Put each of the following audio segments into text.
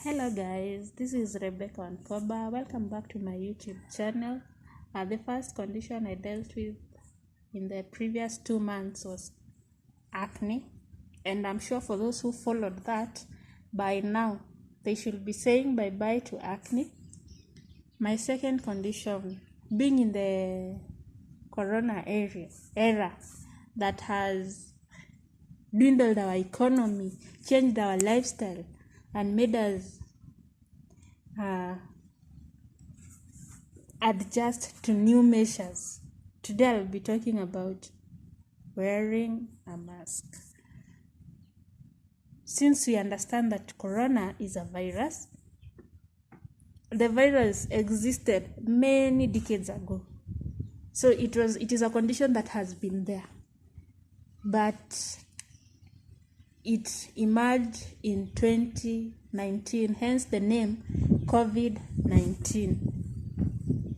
Hello guys, this is Rebecca Ankoba. Welcome back to my YouTube channel. The first condition I dealt with in the previous 2 months was acne, and I'm sure for those who followed that, by now they should be saying bye-bye to acne. My second condition, being in the corona era that has dwindled our economy, changed our lifestyle, and made us adjust to new measures. Today I'll be talking about wearing a mask. Since we understand that corona is a virus, the virus existed many decades ago. So it is a condition that has been there. But it emerged in 2019, hence the name COVID-19.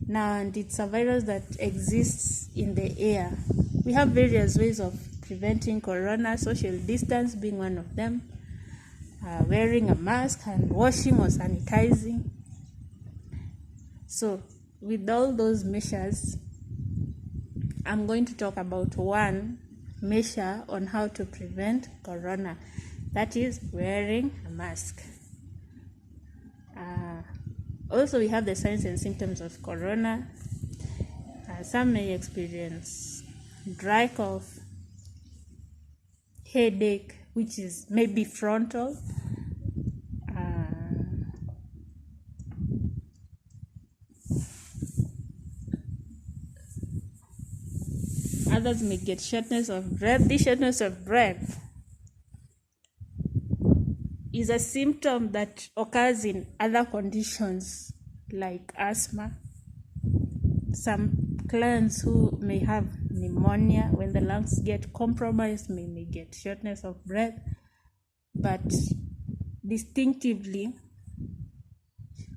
Now, and it's a virus that exists in the air. We have various ways of preventing corona, social distance being one of them, wearing a mask, and washing or sanitizing. So, with all those measures, I'm going to talk about one measure on how to prevent corona. That is wearing a mask. Also, we have the signs and symptoms of corona. Some may experience dry cough, headache, which is maybe frontal. Others may get shortness of breath. This shortness of breath is a symptom that occurs in other conditions like asthma. Some clients who may have pneumonia, when the lungs get compromised, may get shortness of breath. But distinctively,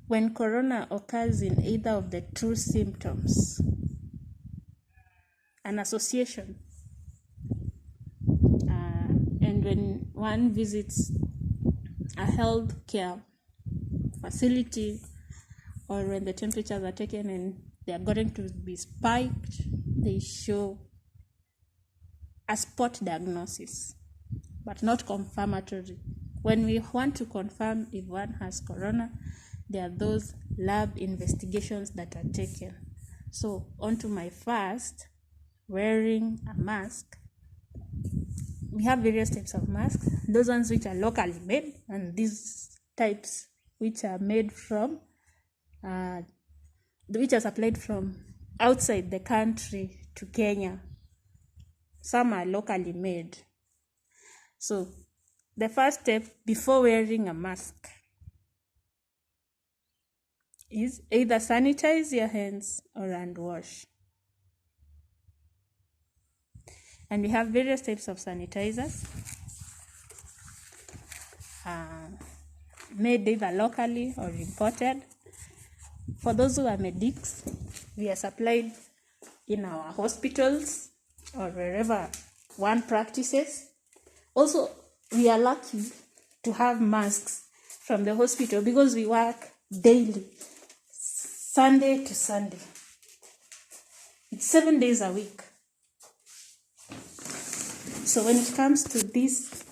when corona occurs in either of the two symptoms, an association, and when one visits a healthcare facility, or when the temperatures are taken and they are going to be spiked, they show a spot diagnosis, but not confirmatory. When we want to confirm if one has corona, there are those lab investigations that are taken. So, on to my first, wearing a mask. We have various types of masks. Those ones which are locally made, and these types which are made from, which are supplied from outside the country to Kenya. Some are locally made. So, the first step before wearing a mask is either sanitize your hands or hand wash. And we have various types of sanitizers made either locally or imported. For those who are medics, we are supplied in our hospitals or wherever one practices. Also, we are lucky to have masks from the hospital because we work daily, Sunday to Sunday. It's 7 days a week. So when it comes to this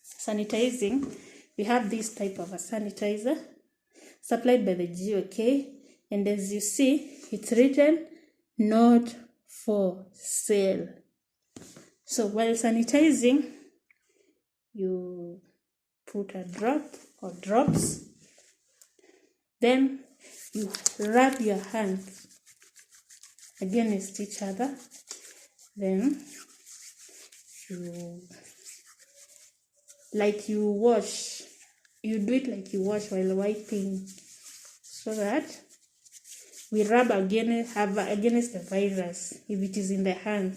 sanitizing, we have this type of a sanitizer supplied by the GOK, and as you see, it's written not for sale. So while sanitizing, you put a drop or drops, then you rub your hands against each other, then you do it like you wash while wiping, so that we rub against the virus if it is in the hand.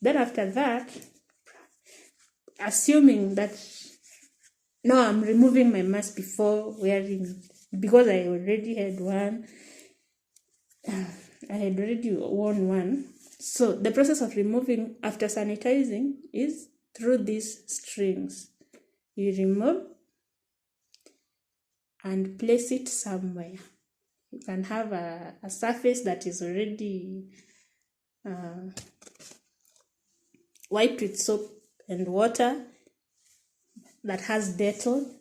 Then after that, assuming that now I'm removing my mask before wearing it, because I already had one, I had already worn one. So the process of removing after sanitizing is through these strings. you remove and place it somewhere. You can have a surface that is already wiped with soap and water that has Dettol.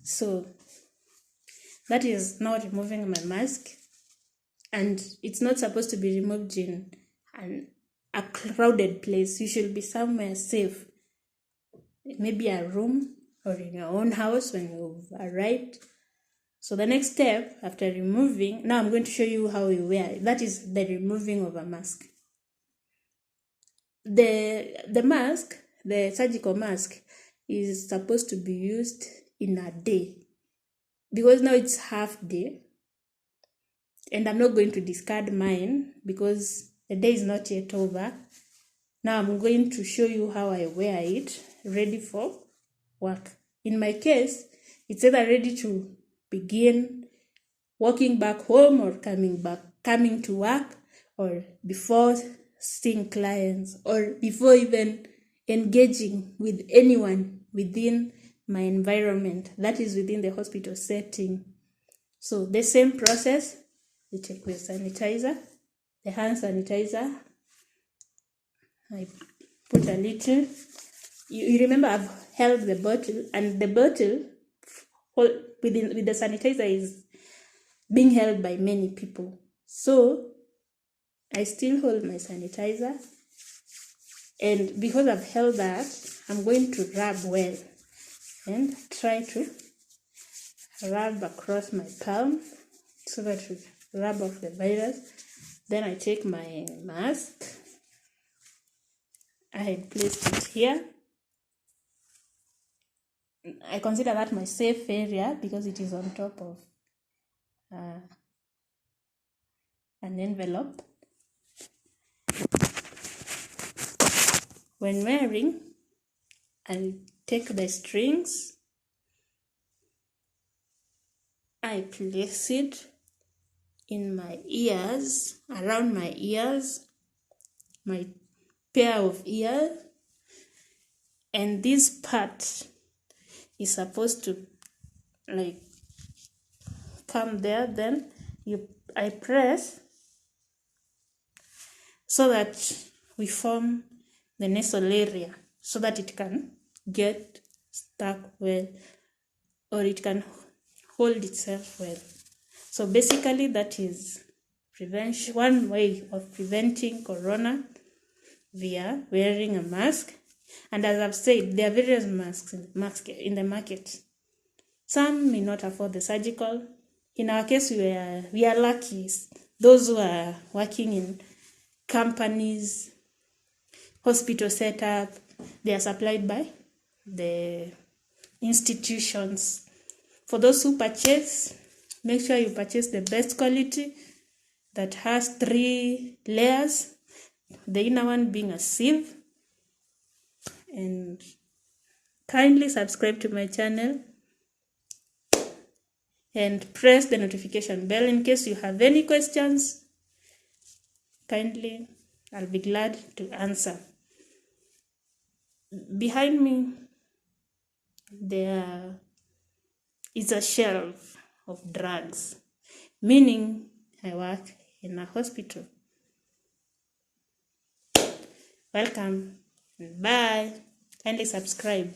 So that is now removing my mask, and it's not supposed to be removed in a crowded place. You should be somewhere safe, maybe a room or in your own house when you've arrived. So the next step after removing, now I'm going to show you how you wear it. That is the removing of a mask. The mask, the surgical mask, is supposed to be used in a day, because now it's half day, and I'm not going to discard mine because the day is not yet over. Now I'm going to show you how I wear it, ready for work. In my case, it's either ready to begin walking back home or coming to work, or before seeing clients, or before even engaging with anyone within my environment, that is within the hospital setting. So the same process, you take the sanitizer, the hand sanitizer. I put a little. You remember I've held the bottle, and the bottle with the sanitizer is being held by many people. So I still hold my sanitizer, and because I've held that, I'm going to rub well and try to rub across my palm so that to rub off the virus. Then I take my mask, I place it here. I consider that my safe area because it is on top of an envelope. When wearing, I'll take the strings, I place it in my ears, around my ears, my pair of ears, and this part is supposed to like come there. Then I press so that we form the nasal area, so that it can get stuck well, or it can hold itself well. So basically that is prevention, one way of preventing corona via wearing a mask. And as I've said, there are various masks in the market. Some may not afford the surgical. In our case, we are lucky. Those who are working in companies, hospital setup, they are supplied by the institutions. For those who purchase, make sure you purchase the best quality that has 3 layers, the inner one being a sieve. And kindly subscribe to my channel and press the notification bell in case you have any questions. Kindly, I'll be glad to answer. Behind me, there is a shelf of drugs, meaning I work in a hospital. Welcome. Bye. Kindly subscribe.